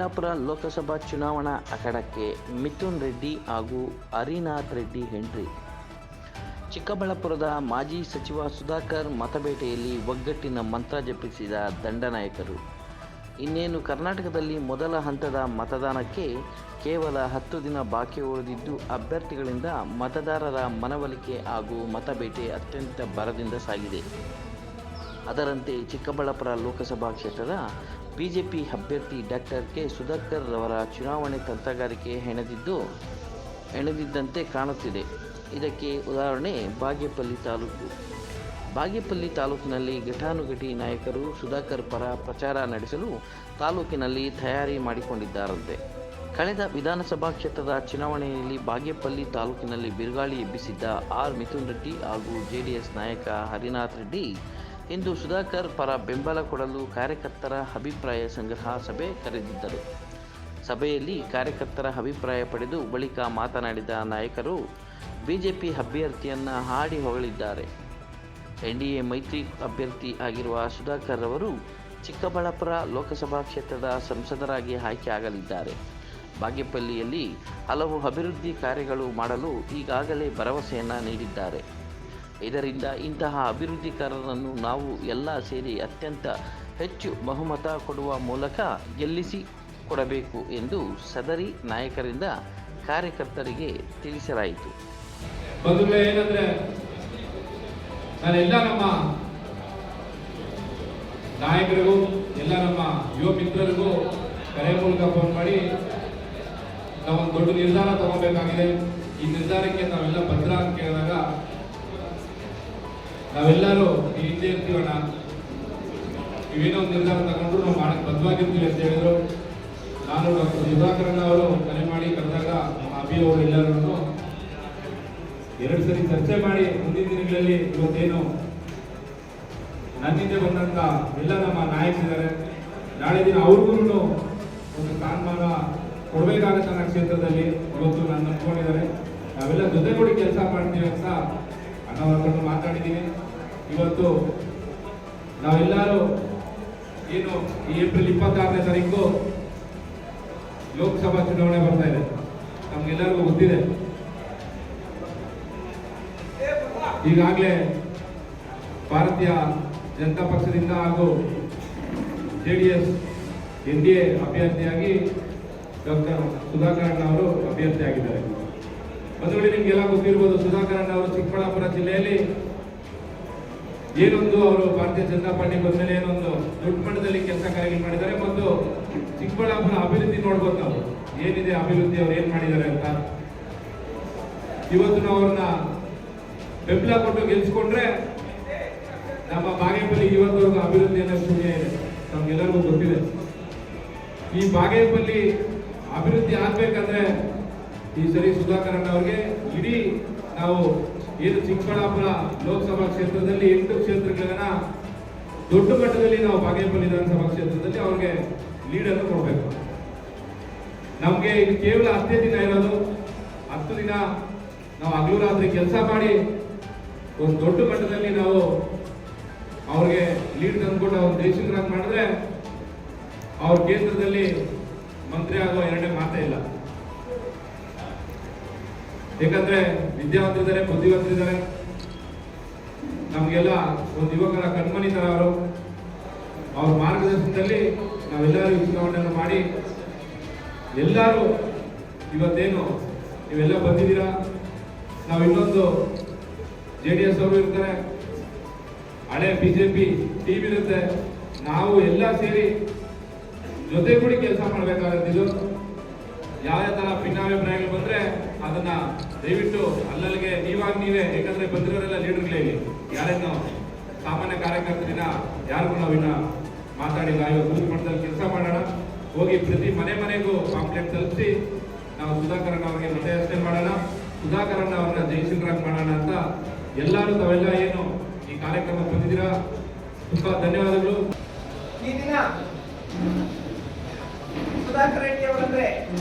ಚಿಕ್ಕಬಳ್ಳಾಪುರ ಲೋಕಸಭಾ ಚುನಾವಣಾ ಅಖಾಡಕ್ಕೆ ಮಿಥುನ್ ರೆಡ್ಡಿ ಹಾಗೂ ಹರಿನಾಥ್ ರೆಡ್ಡಿ ಎಂಟ್ರಿ. ಚಿಕ್ಕಬಳ್ಳಾಪುರದ ಮಾಜಿ ಸಚಿವ ಸುಧಾಕರ್ ಮತಬೇಟೆಯಲ್ಲಿ ಒಗ್ಗಟ್ಟಿನ ಮಂತ್ರ ಜಪಿಸಿದ ದಂಡನಾಯಕರು. ಇನ್ನೇನು ಕರ್ನಾಟಕದಲ್ಲಿ ಮೊದಲ ಹಂತದ ಮತದಾನಕ್ಕೆ ಕೇವಲ 10 ದಿನ ಬಾಕಿ ಉಳಿದಿದ್ದು, ಅಭ್ಯರ್ಥಿಗಳಿಂದ ಮತದಾರರ ಮನವೊಲಿಕೆ ಹಾಗೂ ಮತಬೇಟೆ ಅತ್ಯಂತ ಭರದಿಂದ ಸಾಗಿದೆ. ಅದರಂತೆ ಚಿಕ್ಕಬಳ್ಳಾಪುರ ಲೋಕಸಭಾ ಕ್ಷೇತ್ರದ ಬಿಜೆಪಿ ಅಭ್ಯರ್ಥಿ ಡಾಕ್ಟರ್ ಕೆ ಸುಧಾಕರ್ ರವರ ಚುನಾವಣೆ ತಂತ್ರಗಾರಿಕೆ ಹೆಣೆದಿದ್ದಂತೆ ಕಾಣುತ್ತಿದೆ. ಇದಕ್ಕೆ ಉದಾಹರಣೆ ಬಾಗೇಪಲ್ಲಿ ತಾಲೂಕು. ಬಾಗೇಪಲ್ಲಿ ತಾಲೂಕಿನಲ್ಲಿ ಘಟಾನುಘಟಿ ನಾಯಕರು ಸುಧಾಕರ್ ಪರ ಪ್ರಚಾರ ನಡೆಸಲು ತಾಲೂಕಿನಲ್ಲಿ ತಯಾರಿ ಮಾಡಿಕೊಂಡಿದ್ದಾರಂತೆ. ಕಳೆದ ವಿಧಾನಸಭಾ ಕ್ಷೇತ್ರದ ಚುನಾವಣೆಯಲ್ಲಿ ಬಾಗೇಪಲ್ಲಿ ತಾಲೂಕಿನಲ್ಲಿ ಬಿರುಗಾಳಿ ಎಬ್ಬಿಸಿದ್ದ ಮಿಥುನ್ ರೆಡ್ಡಿ ಹಾಗೂ ಜೆಡಿಎಸ್ ನಾಯಕ ಹರಿನಾಥ್ ರೆಡ್ಡಿ ಇಂದು ಸುಧಾಕರ್ ಪರ ಬೆಂಬಲ ಕೊಡಲು ಕಾರ್ಯಕರ್ತರ ಅಭಿಪ್ರಾಯ ಸಂಗ್ರಹ ಸಭೆ ಕರೆದಿದ್ದರು. ಸಭೆಯಲ್ಲಿ ಕಾರ್ಯಕರ್ತರ ಅಭಿಪ್ರಾಯ ಪಡೆದು ಬಳಿಕ ಮಾತನಾಡಿದ ನಾಯಕರು ಬಿಜೆಪಿ ಅಭ್ಯರ್ಥಿಯನ್ನು ಹಾಡಿ ಹೊಗಳಿದ್ದಾರೆ. ಎನ್ಡಿಎ ಮೈತ್ರಿ ಅಭ್ಯರ್ಥಿ ಆಗಿರುವ ಸುಧಾಕರ್ ಅವರು ಚಿಕ್ಕಬಳ್ಳಾಪುರ ಲೋಕಸಭಾ ಕ್ಷೇತ್ರದ ಸಂಸದರಾಗಿ ಆಯ್ಕೆ ಆಗಲಿದ್ದಾರೆ. ಬಾಗೇಪಲ್ಲಿಯಲ್ಲಿ ಹಲವು ಅಭಿವೃದ್ಧಿ ಕಾರ್ಯಗಳು ಮಾಡಲು ಈಗಾಗಲೇ ಭರವಸೆಯನ್ನು ನೀಡಿದ್ದಾರೆ. ಇದರಿಂದ ಇಂತಹ ಅಭಿವೃದ್ಧಿಕಾರರನ್ನು ನಾವು ಎಲ್ಲ ಸೇರಿ ಅತ್ಯಂತ ಹೆಚ್ಚು ಬಹುಮತ ಕೊಡುವ ಮೂಲಕ ಗೆಲ್ಲಿಸಿ ಕೊಡಬೇಕು ಎಂದು ಸದರಿ ನಾಯಕರಿಂದ ಕಾರ್ಯಕರ್ತರಿಗೆ ತಿಳಿಸಲಾಯಿತು. ಏನಂದ್ರೆ ನಾನೆಲ್ಲ ನಮ್ಮ ನಾಯಕರಿಗೂ ಎಲ್ಲ ನಮ್ಮ ಯುವ ಮಿತ್ರರಿಗೂ ಕರೆ ಮೂಲಕ ಫೋನ್ ಮಾಡಿ ನಾವೊಂದು ದೊಡ್ಡ ನಿರ್ಧಾರ ತಗೋಬೇಕಾಗಿದೆ. ಈ ನಿರ್ಧಾರಕ್ಕೆ ನಾವೆಲ್ಲ ಭದ್ರ ಅಂತ ಕೇಳಿದಾಗ ನಾವೆಲ್ಲರೂ ಈ ಹಿಂದೆ ಇರ್ತೀವಣ್ಣ, ಇವೇನೋ ಒಂದು ನಿರ್ಧಾರ ತಗೊಂಡ್ರು ನಾವು ಮಾಡಕ್ಕೆ ಬದ್ಧವಾಗಿರ್ತೀವಿ ಅಂತ ಹೇಳಿದ್ರು. ನಾನು ಡಾಕ್ಟರ್ ಸುಧಾಕರಣ್ಣ ಅವರು ಕರೆ ಮಾಡಿ ಕರೆದಾಗ ನಮ್ಮ ಅಭಿ ಅವರು ಎಲ್ಲರೂ 2 ಸರಿ ಚರ್ಚೆ ಮಾಡಿ ಮುಂದಿನ ದಿನಗಳಲ್ಲಿ ಇವತ್ತೇನು ನನ್ನಿಂದ ಬಂದಂತ ಎಲ್ಲ ನಮ್ಮ ನಾಯಕರಿದ್ದಾರೆ, ನಾಳೆ ದಿನ ಅವ್ರಿಗೂ ಒಂದು ಸ್ಥಾನಮಾನ ಕೊಡಬೇಕಾಗತ್ತೆ ನನ್ನ ಕ್ಷೇತ್ರದಲ್ಲಿ. ಇವತ್ತು ನಾನು ನಂಬ್ಕೊಂಡಿದ್ದಾರೆ, ನಾವೆಲ್ಲ ಜೊತೆಗೂಡಿ ಕೆಲಸ ಮಾಡ್ತೀವಿ ಅಂತ ಅಣ್ಣವರನ್ನು ಮಾತಾಡಿದ್ದೀನಿ. ಇವತ್ತು ನಾವೆಲ್ಲರೂ ಏನು ಈ ಏಪ್ರಿಲ್ 26ನೇ ತಾರೀಕು ಲೋಕಸಭಾ ಚುನಾವಣೆ ಬರ್ತಾ ಇದೆ, ನಮ್ಗೆಲ್ಲರಿಗೂ ಗೊತ್ತಿದೆ. ಈಗಾಗಲೇ ಭಾರತೀಯ ಜನತಾ ಪಕ್ಷದಿಂದ ಹಾಗೂ ಜೆಡಿಎಸ್ ಎನ್ಡಿಎ ಅಭ್ಯರ್ಥಿಯಾಗಿ ಡಾಕ್ಟರ್ ಸುಧಾಕರಣ್ಣ ಅವರು ಅಭ್ಯರ್ಥಿಯಾಗಿದ್ದಾರೆ. ಮೊದಲು ನಿಮಗೆಲ್ಲ ಗೊತ್ತಿರ್ಬೋದು, ಸುಧಾಕರಣ್ಣ ಅವರು ಚಿಕ್ಕಬಳ್ಳಾಪುರ ಜಿಲ್ಲೆಯಲ್ಲಿ ಏನೊಂದು ಅವರು ಭಾರತೀಯ ಜನತಾ ಪಾರ್ಟಿ ಬಂದ್ಮೇಲೆ ಏನೊಂದು ದೊಡ್ಡ ಮಟ್ಟದಲ್ಲಿ ಕೆಲಸ ಕಾರ್ಯಗಳು ಮಾಡಿದ್ದಾರೆ ಮತ್ತು ಚಿಕ್ಕಬಳ್ಳಾಪುರ ಅಭಿವೃದ್ಧಿ ನೋಡ್ಬೋದು ನಾವು ಏನಿದೆ ಅಭಿವೃದ್ಧಿ ಅವ್ರು ಏನ್ ಮಾಡಿದ್ದಾರೆ ಅಂತ. ಇವತ್ತು ನಾವು ಅವ್ರನ್ನ ಬೆಂಬಲ ಕೊಟ್ಟು ಗೆಲ್ಸ್ಕೊಂಡ್ರೆ ನಮ್ಮ ಬಾಗೇಪಲ್ಲಿ ಇವತ್ತವರೆಗೂ ಅಭಿವೃದ್ಧಿ ಅನ್ನೋ ಶೂನ್ಯ ಇದೆ, ನಮ್ಗೆಲ್ಲರಿಗೂ ಗೊತ್ತಿದೆ. ಈ ಬಾಗೇಪಲ್ಲಿ ಅಭಿವೃದ್ಧಿ ಆಗ್ಬೇಕಂದ್ರೆ ಈ ಸರಿ ಸುಧಾಕರಣ್ಣ ಅವ್ರಿಗೆ ಇಡೀ ನಾವು ಏನು ಚಿಕ್ಕಬಳ್ಳಾಪುರ ಲೋಕಸಭಾ ಕ್ಷೇತ್ರದಲ್ಲಿ 8 ಕ್ಷೇತ್ರಗಳನ್ನ ದೊಡ್ಡ ಮಟ್ಟದಲ್ಲಿ ನಾವು ಬಾಗೇಪಲ್ಲಿ ವಿಧಾನಸಭಾ ಕ್ಷೇತ್ರದಲ್ಲಿ ಅವ್ರಿಗೆ ಲೀಡನ್ನು ಕೊಡಬೇಕು. ನಮ್ಗೆ ಇದು ಕೇವಲ 10 ದಿನ ಇರೋದು. 10 ದಿನ ನಾವು ಹಗಲು ರಾತ್ರಿ ಕೆಲಸ ಮಾಡಿ ಒಂದು ದೊಡ್ಡ ಮಟ್ಟದಲ್ಲಿ ನಾವು ಅವ್ರಿಗೆ ಲೀಡ್ ತಂದ್ಕೊಂಡು ಅವ್ರ ದೇಶಿಕರಾಗಿ ಮಾಡಿದ್ರೆ ಅವ್ರ ಕೇಂದ್ರದಲ್ಲಿ ಮಂತ್ರಿ ಆಗೋ 2ನೇ ಮಾತೇ ಇಲ್ಲ. ಯಾಕಂದ್ರೆ ವಿದ್ಯಾವಂತರಿದ್ದಾರೆ, ಬುದ್ಧಿವಂತರಿದ್ದಾರೆ, ನಮ್ಗೆಲ್ಲ ಒಂದು ಯುವಕರ ಕಣ್ಮಣಿ ತರ ಅವರು. ಅವ್ರ ಮಾರ್ಗದರ್ಶನದಲ್ಲಿ ನಾವೆಲ್ಲರೂ ಚುನಾವಣೆಯನ್ನು ಮಾಡಿ ಎಲ್ಲರೂ ಇವತ್ತೇನು ನೀವೆಲ್ಲ ಬಂದಿದ್ದೀರಾ. ನಾವು ಇನ್ನೊಂದು ಜೆಡಿಎಸ್ ಅವರು ಇರ್ತಾರೆ, ಹಳೆ ಬಿಜೆಪಿ ಟೀಮ್ ಇರುತ್ತೆ, ನಾವು ಎಲ್ಲ ಸೇರಿ ಜೊತೆಗೂಡಿ ಕೆಲಸ ಮಾಡಬೇಕಾಗಿದ್ದು. ಯಾವ ತರ ಭಿನ್ನಾಭಿಪ್ರಾಯಗಳು ಬಂದ್ರೆ ಅದನ್ನ ದಯವಿಟ್ಟು ಅಲ್ಲಲ್ಲಿಗೆ ನೀವೇ, ಯಾಕಂದ್ರೆ ಬಂದಿರೋರೆಲ್ಲ ಲೀಡರ್ಗಳೇ, ಯಾರೇನು ಸಾಮಾನ್ಯ ಕಾರ್ಯಕರ್ತರಿನ ಯಾರಿಗೂ ನಾವಿನ್ನ ಮಾತಾಡಿಲ್ಲ. ಇವತ್ತು ಬೂತ್ ಮಟ್ಟದಲ್ಲಿ ಕೆಲಸ ಮಾಡೋಣ, ಹೋಗಿ ಪ್ರತಿ ಮನೆಗೂ ಪಾಂಪ್ಲೆಟ್ ತಲುಪಿಸಿ ನಾವು ಸುಧಾಕರಣ್ಣ ಅವರಿಗೆ ಮತಯಾಚನೆ ಮಾಡೋಣ, ಸುಧಾಕರಣ್ಣ ಅವ್ರನ್ನ ಜಯಶೀಲರಾಗಿ ಮಾಡೋಣ ಅಂತ ಎಲ್ಲರೂ ತಾವೆಲ್ಲ ಏನು ಈ ಕಾರ್ಯಕ್ರಮ ಬಂದಿದ್ದೀರಾ, ತುಂಬಾ ಧನ್ಯವಾದಗಳು. ಈ ದಿನ ಸುಧಾಕರ್ ರೆಡ್ಡಿ ಅವರಂದ್ರೆ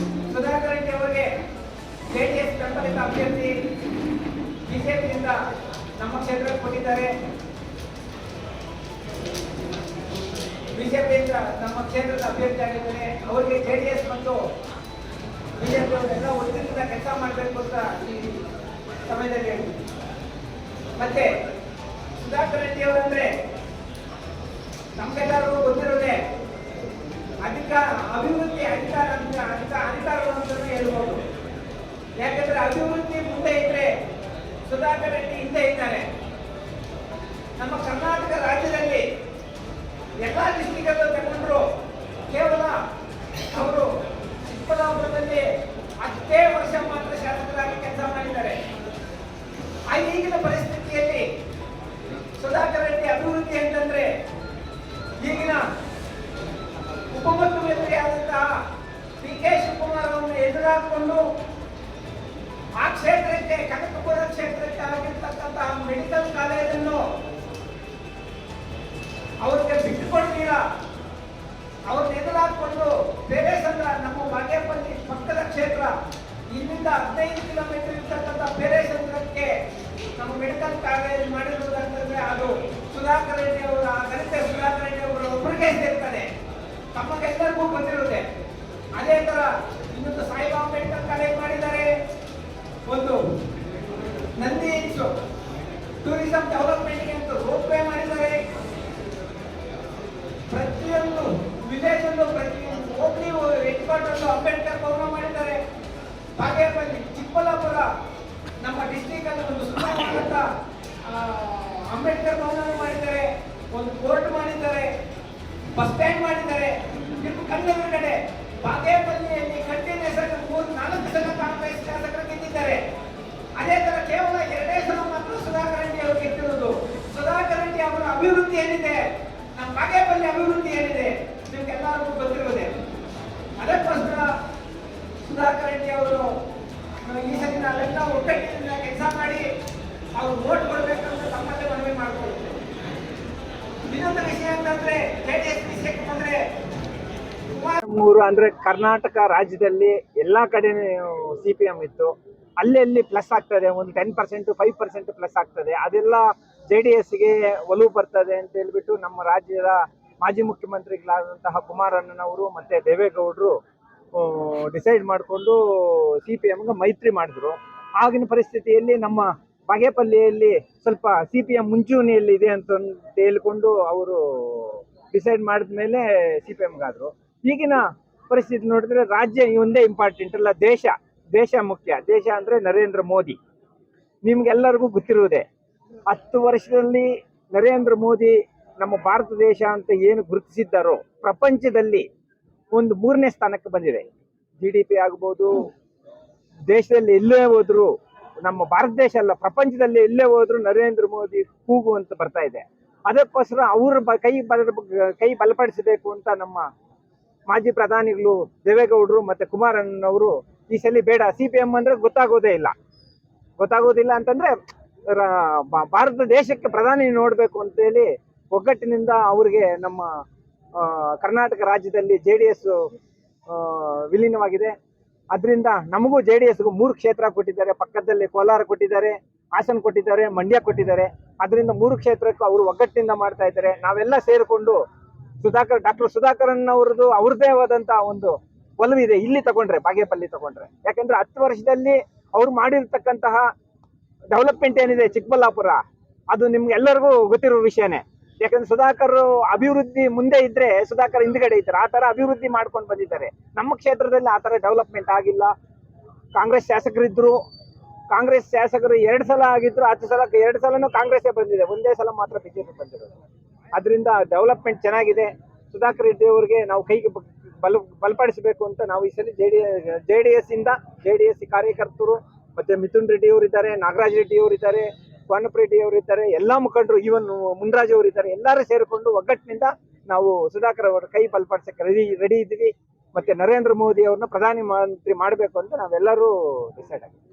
ಸುಧಾಕರ್ ರೆಡ್ಡಿ ಅವರಿಗೆ ಜೆಡಿಎಸ್ ಬೆಂಬಲಿತ ಅಭ್ಯರ್ಥಿ ಬಿಜೆಪಿಯಿಂದ ನಮ್ಮ ಕ್ಷೇತ್ರಕ್ಕೆ ಕೊಟ್ಟಿದ್ದಾರೆ. ಬಿಜೆಪಿಯಿಂದ ಈಗ ನಮ್ಮ ಕ್ಷೇತ್ರದ ಅಭ್ಯರ್ಥಿ ಆಗಿದ್ದಾರೆ. ಅವರಿಗೆ JDS ಮತ್ತು ಬಿಜೆಪಿ ಅವರೆಲ್ಲ ಒಟ್ಟಿನಿಂದ ಕೆಲಸ ಮಾಡಬೇಕು ಅಂತ ಈ ಸಮಯದಲ್ಲಿ ಹೇಳ್ತೀನಿ. ಮತ್ತೆ ಸುಧಾಕರ್ ರೆಡ್ಡಿ ಅವರಂದ್ರೆ ನಮ್ಗೆಲ್ಲರಿಗೂ ಗೊತ್ತಿರೋದೇ ಅಭಿವೃದ್ಧಿ ಅಧಿಕಾರಗಳು ಅಂತ ಹೇಳ್ಬೋದು. ಯಾಕಂದ್ರೆ ಅಭಿವೃದ್ಧಿ ಮುಂದೆ ಇದ್ರೆ ಸುಧಾಕರ್ ರೆಡ್ಡಿ ಹಿಂದೆ ಇದ್ದಾರೆ. ನಮ್ಮ ಕರ್ನಾಟಕ ರಾಜ್ಯದಲ್ಲಿ ಎಲ್ಲಾ ಡಿಸ್ಟ್ರಿಕ್ಟಲ್ಲೂ ತಗೊಂಡ್ರು ಕೇವಲ ಅವರು ಚಿಕ್ಕಬಳ್ಳಾಪುರದಲ್ಲಿ 10 ವರ್ಷ ಮಾತ್ರ ಶಾಸಕರಾಗಿ ಕೆಲಸ ಮಾಡಿದ್ದಾರೆ. ಆ ಈಗಿನ ಪರಿಸ್ಥಿತಿಯಲ್ಲಿ ಸುಧಾಕರ್ ರೆಡ್ಡಿ ಅಭಿವೃದ್ಧಿ ಅಂತಂದ್ರೆ ಈಗಿನ ಉಪಮುಖ್ಯಮಂತ್ರಿಯಾದಂತಹ PK ಶಿವಕುಮಾರ್ ಅವರನ್ನು ಎದುರಾಕೊಂಡು ಆ ಕ್ಷೇತ್ರಕ್ಕೆ ಕನಕಪುರ ಕ್ಷೇತ್ರಕ್ಕೆ ಆಗಿರ್ತಕ್ಕಂತಹ ಮೆಡಿಕಲ್ ಕಾಲೇಜನ್ನು ಅವ್ರಿಗೆ ಬಿಟ್ಟುಕೊಡ್ತೀರಾ, ಅವ್ರನ್ನ ಎದುರಾಕೊಂಡು ಬೇರೆ ಸಂದ್ರ ನಮ್ಮ ಬಾಗೇಪಲ್ಲಿ ಪಕ್ಕದ ಕ್ಷೇತ್ರ ಇಲ್ಲಿಂದ 15 ಕಿಲೋಮೀಟರ್ ಇರ್ತಕ್ಕಂಥ ಬೇರೆ ಸಂದ್ರಕ್ಕೆ ನಮ್ಮ ಮೆಡಿಕಲ್ ಕಾಲೇಜ್ ಮಾಡಿರುವುದಂತಂದ್ರೆ ಅದು ಸುಧಾಕರ್ ರೆಡ್ಡಿ ಅವರ ಗಣಿತ ಸುಧಾಕರ್ ರೆಡ್ಡಿ ಅವರು ಒಬ್ಬರಿಗೆ ಸೇರ್ತಾರೆ. ತಮಗೆಲ್ಲರಿಗೂ ಗೊತ್ತಿರುತ್ತೆ. ಅದೇ ತರ ಇನ್ನೊಂದು ಸಾಯಿಬಾಬಾ ಮೆಡಿಕಲ್ ಕಾಲೇಜ್ ಮಾಡಿದ್ದಾರೆ. ಒಂದು ನಂದಿ ಹಿಲ್ಸ್ ಟೂರಿಸಂ ಡೆವಲಪ್ಮೆಂಟ್ಗೆ ಅಂತ ರೋಪ್ ವೇ ಮಾಡಿದ್ದಾರೆ. ಪ್ರತಿಯೊಂದು ವಿಲೇಜ್ ಅಲ್ಲೂ ಪ್ರತಿಯೊಂದು ಹೋಬಳಿ ಹೆಡ್ ಕ್ವಾರ್ಟರ್ ಅಂಬೇಡ್ಕರ್ ಭವನ ಮಾಡಿದ್ದಾರೆ. ಬಾಗೇಪಲ್ಲಿ ಚಿಕ್ಕಬಳ್ಳಾಪುರ ನಮ್ಮ ಡಿಸ್ಟಿಕ್ ಅಲ್ಲಿ ಒಂದು ಸುಂದರವಾದಂತ ಅಂಬೇಡ್ಕರ್ ಭವನ ಮಾಡಿದ್ದಾರೆ. ಒಂದು ಕೋರ್ಟ್ ಮಾಡಿದ್ದಾರೆ, ಬಸ್ ಸ್ಟ್ಯಾಂಡ್ ಮಾಡಿದ್ದಾರೆ. ಕಣ್ಣೆದುರುಗಡೆ ಬಾಗೇಪಲ್ಲಿಯಲ್ಲಿ ಕಂಟಿನ್ಯೂಸ್ ಆಗಿ 3-4 ಸಲ ಕಾಂಗ್ರೆಸ್ ಶಾಸಕರು ಗೆದ್ದಿದ್ದಾರೆ. ಅದೇ ತರ ಕೇವಲ 2 ಸಲ ಮಾತ್ರ ಸುಧಾಕರ್ ರೆಡ್ಡಿ ಅವರು ಗೆದ್ದಿರುವುದು. ಸುಧಾಕರ್ ರೆಡ್ಡಿ ಅವರ ಅಭಿವೃದ್ಧಿ ಏನಿದೆ, ನಮ್ಮ ಬಾಗೇಪಲ್ಲಿ ಅಭಿವೃದ್ಧಿ ಏನಿದೆ ನಿಮ್ಗೆಲ್ಲರಿಗೂ ಗೊತ್ತಿರುವುದೇ. ಅದಕ್ಕೋಸ್ಕರ ಸುಧಾಕರ್ ರೆಡ್ಡಿ ಅವರು ಈ ಸರಿ ನಾವೆಲ್ಲ ಒಟ್ಟೊಟ್ಟಿನಿಂದ ಕೆಲಸ ಮಾಡಿ ಅವ್ರು ವೋಟ್ ಕೊಡಬೇಕಂತ ತಮ್ಮಲ್ಲೇ ಮನವಿ ಮಾಡ್ಕೊಳ್ತೇವೆ. ಇನ್ನೊಂದು ವಿಷಯ ಅಂತಂದ್ರೆ JDS ವಿಷಯಕ್ಕೆ ಬಂದ್ರೆ ಅಂದ್ರೆ ಕರ್ನಾಟಕ ರಾಜ್ಯದಲ್ಲಿ ಎಲ್ಲಾ ಕಡೆ CPM ಇತ್ತು. ಅಲ್ಲಿ ಪ್ಲಸ್ ಆಗ್ತದೆ, ಒಂದು 10% 5% ಪ್ಲಸ್ ಆಗ್ತದೆ. ಅದೆಲ್ಲ JDSಗೆ ಒಲವು ಬರ್ತದೆ ಅಂತ ಹೇಳ್ಬಿಟ್ಟು ನಮ್ಮ ರಾಜ್ಯದ ಮಾಜಿ ಮುಖ್ಯಮಂತ್ರಿಗಳಾದಂತಹ ಕುಮಾರಣ್ಣನವರು ಮತ್ತೆ ದೇವೇಗೌಡರು ಡಿಸೈಡ್ ಮಾಡಿಕೊಂಡು CPMಗೆ ಮೈತ್ರಿ ಮಾಡಿದ್ರು. ಆಗಿನ ಪರಿಸ್ಥಿತಿಯಲ್ಲಿ ನಮ್ಮ ಬಾಗೇಪಲ್ಲಿಯಲ್ಲಿ ಸ್ವಲ್ಪ CPM ಮುಂಚೂಣಿಯಲ್ಲಿ ಇದೆ ಅಂತ ಹೇಳ್ಕೊಂಡು ಅವರು ಡಿಸೈಡ್ ಮಾಡಿದ ಮೇಲೆ CPMಗಾದ್ರು. ಈಗಿನ ಪರಿಸ್ಥಿತಿ ನೋಡಿದ್ರೆ ರಾಜ್ಯ ಒಂದೇ ಇಂಪಾರ್ಟೆಂಟ್ ಅಲ್ಲ, ದೇಶ ಮುಖ್ಯ. ದೇಶ ಅಂದ್ರೆ ನರೇಂದ್ರ ಮೋದಿ. ನಿಮ್ಗೆಲ್ಲರಿಗೂ ಗೊತ್ತಿರುವುದೇ, 10 ವರ್ಷದಲ್ಲಿ ನರೇಂದ್ರ ಮೋದಿ ನಮ್ಮ ಭಾರತ ದೇಶ ಅಂತ ಏನು ಗುರುತಿಸಿದ್ದಾರೋ ಪ್ರಪಂಚದಲ್ಲಿ ಒಂದು 3ನೇ ಸ್ಥಾನಕ್ಕೆ ಬಂದಿದೆ. GDP ಆಗ್ಬೋದು, ದೇಶದಲ್ಲಿ ಎಲ್ಲೇ ಹೋದ್ರು, ನಮ್ಮ ಭಾರತ ದೇಶ ಅಲ್ಲ ಪ್ರಪಂಚದಲ್ಲಿ ಎಲ್ಲೇ ಹೋದ್ರು ನರೇಂದ್ರ ಮೋದಿ ಕೂಗು ಅಂತ ಬರ್ತಾ ಇದೆ. ಅದಕ್ಕೋಸ್ಕರ ಅವ್ರ ಕೈ ಬಲಪಡಿಸಬೇಕು ಅಂತ ನಮ್ಮ ಮಾಜಿ ಪ್ರಧಾನಿಗಳು ದೇವೇಗೌಡರು ಮತ್ತೆ ಕುಮಾರಣ್ಣನವರು ಈ ಸಲ ಬೇಡ, CPM ಅಂದ್ರೆ ಗೊತ್ತಾಗೋದಿಲ್ಲ ಅಂತಂದ್ರೆ ಭಾರತ ದೇಶಕ್ಕೆ ಪ್ರಧಾನಿ ನೋಡ್ಬೇಕು ಅಂತೇಳಿ ಒಗ್ಗಟ್ಟಿನಿಂದ ಅವ್ರಿಗೆ ನಮ್ಮ ಕರ್ನಾಟಕ ರಾಜ್ಯದಲ್ಲಿ JDS ವಿಲೀನವಾಗಿದೆ. ಅದರಿಂದ ನಮಗೂ JDSಗೂ 3 ಕ್ಷೇತ್ರ ಕೊಟ್ಟಿದ್ದಾರೆ. ಪಕ್ಕದಲ್ಲಿ ಕೋಲಾರ ಕೊಟ್ಟಿದ್ದಾರೆ, ಹಾಸನ ಕೊಟ್ಟಿದ್ದಾರೆ, ಮಂಡ್ಯ ಕೊಟ್ಟಿದ್ದಾರೆ. ಅದರಿಂದ 3 ಕ್ಷೇತ್ರಕ್ಕೂ ಅವರು ಒಗ್ಗಟ್ಟಿನಿಂದ ಮಾಡ್ತಾ ಇದ್ದಾರೆ. ನಾವೆಲ್ಲ ಸೇರಿಕೊಂಡು ಡಾಕ್ಟರ್ ಸುಧಾಕರನ್ ಅವ್ರದ್ದು ಅವ್ರದ್ದೇ ಆದಂತ ಒಂದು ಒಲವಿದೆ ಇಲ್ಲಿ ತಗೊಂಡ್ರೆ, ಬಾಗೇಪಲ್ಲಿ ತಗೊಂಡ್ರೆ. ಯಾಕಂದ್ರೆ 10 ವರ್ಷದಲ್ಲಿ ಅವ್ರು ಮಾಡಿರ್ತಕ್ಕಂತಹ ಡೆವಲಪ್ಮೆಂಟ್ ಏನಿದೆ ಚಿಕ್ಕಬಳ್ಳಾಪುರ, ಅದು ನಿಮ್ಗೆ ಎಲ್ಲರಿಗೂ ಗೊತ್ತಿರೋ ವಿಷಯನೇ. ಯಾಕಂದ್ರೆ ಸುಧಾಕರ್ ಅಭಿವೃದ್ಧಿ ಮುಂದೆ ಇದ್ರೆ ಸುಧಾಕರ್ ಹಿಂದ್ಗಡೆ ಇದ್ದಾರೆ. ಆ ತರ ಅಭಿವೃದ್ಧಿ ಮಾಡ್ಕೊಂಡು ಬಂದಿದ್ದಾರೆ. ನಮ್ಮ ಕ್ಷೇತ್ರದಲ್ಲಿ ಆ ತರ ಡೆವಲಪ್ಮೆಂಟ್ ಆಗಿಲ್ಲ. ಕಾಂಗ್ರೆಸ್ ಶಾಸಕರಿದ್ರು, ಕಾಂಗ್ರೆಸ್ ಶಾಸಕರು 2 ಸಲ ಆಗಿದ್ರು. 10 ಸಲ 2 ಸಲನೂ ಕಾಂಗ್ರೆಸ್ಸೇ ಬಂದಿದೆ, ಒಂದೇ ಸಲ ಮಾತ್ರ ಬಿಜೆಪಿ ಬಂದಿರೋದು. ಅದರಿಂದ ಡೆವಲಪ್ಮೆಂಟ್ ಚೆನ್ನಾಗಿದೆ. ಸುಧಾಕರ್ ರೆಡ್ಡಿ ಅವರಿಗೆ ನಾವು ಕೈಗೆ ಬಲಪಡಿಸಬೇಕು ಅಂತ ನಾವು ಈ ಸಲ JDS ಕಾರ್ಯಕರ್ತರು ಮತ್ತೆ ಮಿಥುನ್ ರೆಡ್ಡಿ ಅವರು ಇದ್ದಾರೆ, ನಾಗರಾಜ್ ರೆಡ್ಡಿ ಅವರು ಇದ್ದಾರೆ, ಕೋನಪ್ಪ ರೆಡ್ಡಿ ಅವರು ಇದ್ದಾರೆ, ಎಲ್ಲಾ ಮುಖಂಡರು, ಈವನ್ ಮುನ್ರಾಜ್ ಅವರು ಇದ್ದಾರೆ. ಎಲ್ಲರೂ ಸೇರಿಕೊಂಡು ಒಗ್ಗಟ್ಟಿನಿಂದ ನಾವು ಸುಧಾಕರ್ ಅವರ ಕೈ ಬಲಪಡಿಸಕ್ಕೆ ರೆಡಿ ಇದ್ದೀವಿ. ಮತ್ತೆ ನರೇಂದ್ರ ಮೋದಿ ಅವ್ರನ್ನ ಪ್ರಧಾನಿ ಮಂತ್ರಿ ಮಾಡಬೇಕು ಅಂತ ನಾವೆಲ್ಲರೂ ಡಿಸೈಡ್ ಆಗಿದ್ದೀವಿ.